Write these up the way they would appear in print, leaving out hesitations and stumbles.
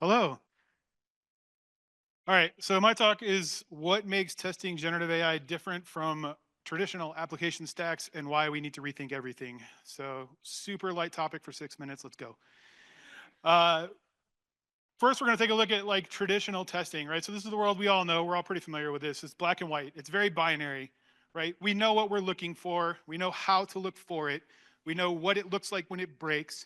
Hello. All right. So my talk is what makes testing generative AI different from traditional application stacks and why we need to rethink everything. So super light topic for 6 minutes. Let's go. Uh, First, we're going to take a look at like traditional testing, right? So this is the world we all know. We're all pretty familiar with this. It's black and white. It's very binary, right? We know what we're looking for. We know how to look for it. We know what it looks like when it breaks.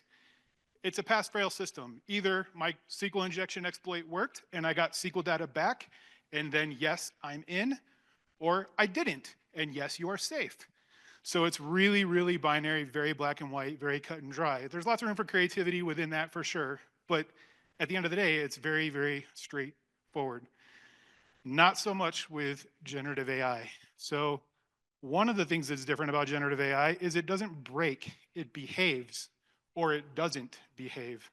It's a pass-fail system. Either my SQL injection exploit worked and I got SQL data back, and then yes, I'm in, or I didn't, and yes, you are safe. So it's really, really binary, very black and white, very cut and dry. There's lots of room for creativity within that for sure, but at the end of the day, it's very, very straightforward. Not so much with generative AI. So one of the things that's different about generative AI is it doesn't break, it behaves, or it doesn't behave,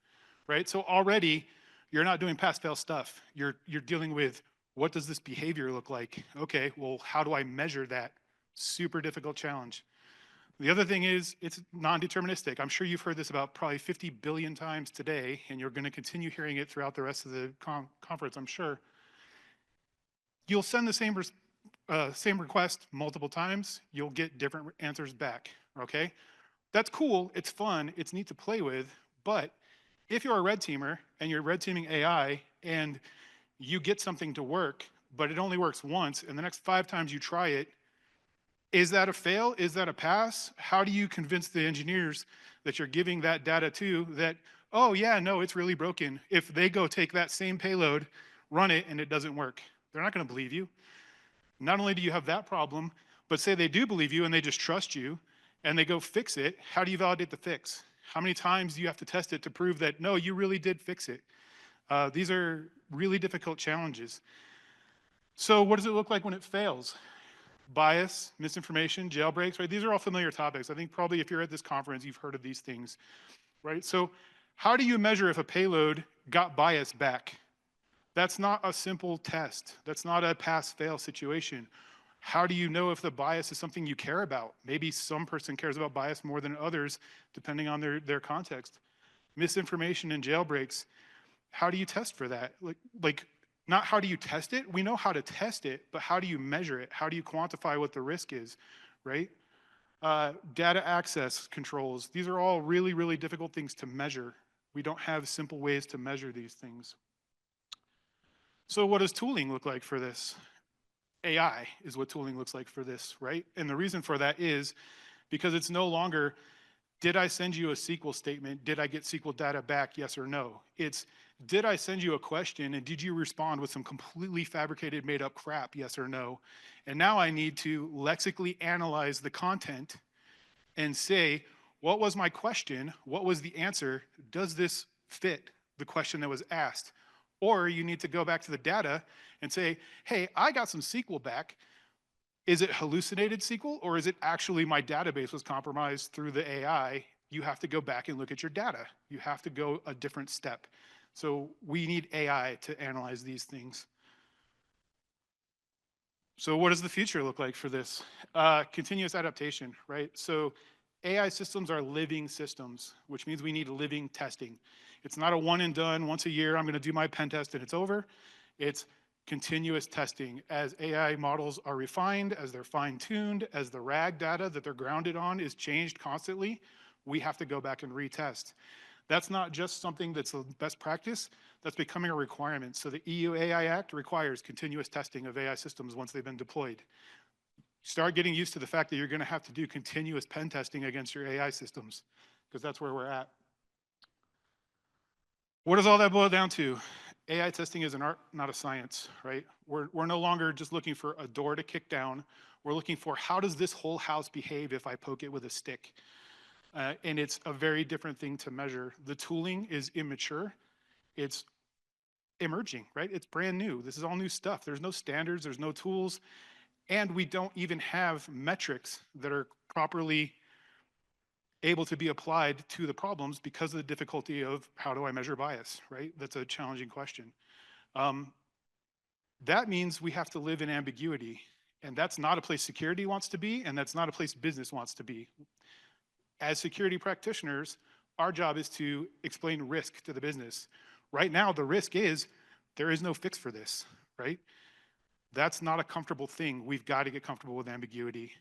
right? So already you're not doing pass fail stuff. You're dealing with what does this behavior look like? Okay, well, how do I measure that? Super difficult challenge. The other thing is it's non-deterministic. I'm sure you've heard this about probably 50 billion times today, and you're going to continue hearing it throughout the rest of the conference, I'm sure. You'll send the same request multiple times, you'll get different answers back, okay? That's cool, it's fun, it's neat to play with, but if you're a red teamer and you're red teaming AI and you get something to work, but it only works once, and the next 5 times you try it, is that a fail? Is that a pass? How do you convince the engineers that you're giving that data to that, oh yeah, no, it's really broken, if they go take that same payload, run it, and it doesn't work? They're not gonna believe you. Not only do you have that problem, but say they do believe you and they just trust you and they go fix it, how do you validate the fix? How many times do you have to test it to prove that, no, you really did fix it? These are really difficult challenges. So what does it look like when it fails? Bias, misinformation, jailbreaks, right? These are all familiar topics. I think probably if you're at this conference, you've heard of these things, right? So how do you measure if a payload got bias back? That's not a simple test. That's not a pass-fail situation. How do you know if the bias is something you care about? Maybe some person cares about bias more than others, depending on their context. Misinformation and jailbreaks, how do you test for that? Like, not how do you test it? We know how to test it, but how do you measure it? How do you quantify what the risk is, right? Data access controls, these are all really, really difficult things to measure. We don't have simple ways to measure these things. So what does tooling look like for this? AI is what tooling looks like for this, right? And the reason for that is because it's no longer, did I send you a SQL statement? Did I get SQL data back, yes or no? It's, did I send you a question and did you respond with some completely fabricated, made up crap, yes or no? And now I need to lexically analyze the content and say, what was my question? What was the answer? Does this fit the question that was asked? Or you need to go back to the data and say, hey, I got some SQL back. Is it hallucinated SQL or is it actually my database was compromised through the AI? You have to go back and look at your data. You have to go a different step. So we need AI to analyze these things. So what does the future look like for this? Continuous adaptation, right? So AI systems are living systems, which means we need living testing. It's not a one and done, once a year, I'm gonna do my pen test and it's over. It's continuous testing. As AI models are refined, as they're fine-tuned, as the RAG data that they're grounded on is changed constantly, we have to go back and retest. That's not just something that's a best practice, that's becoming a requirement. So the EU AI Act requires continuous testing of AI systems once they've been deployed. Start getting used to the fact that you're gonna have to do continuous pen testing against your AI systems, because that's where we're at. What does all that boil down to? AI testing is an art, not a science, right? We're no longer just looking for a door to kick down. We're looking for how does this whole house behave if I poke it with a stick? And it's a very different thing to measure. The tooling is immature. It's emerging, right? It's brand new. This is all new stuff. There's no standards, there's no tools, and we don't even have metrics that are properly able to be applied to the problems because of the difficulty of how do I measure bias, right? That's a challenging question. Um, that means we have to live in ambiguity, and that's not a place security wants to be, and that's not a place business wants to be. As security practitioners, our job is to explain risk to the business. right now the risk is there is no fix for this, right? That's not a comfortable thing. We've got to get comfortable with ambiguity.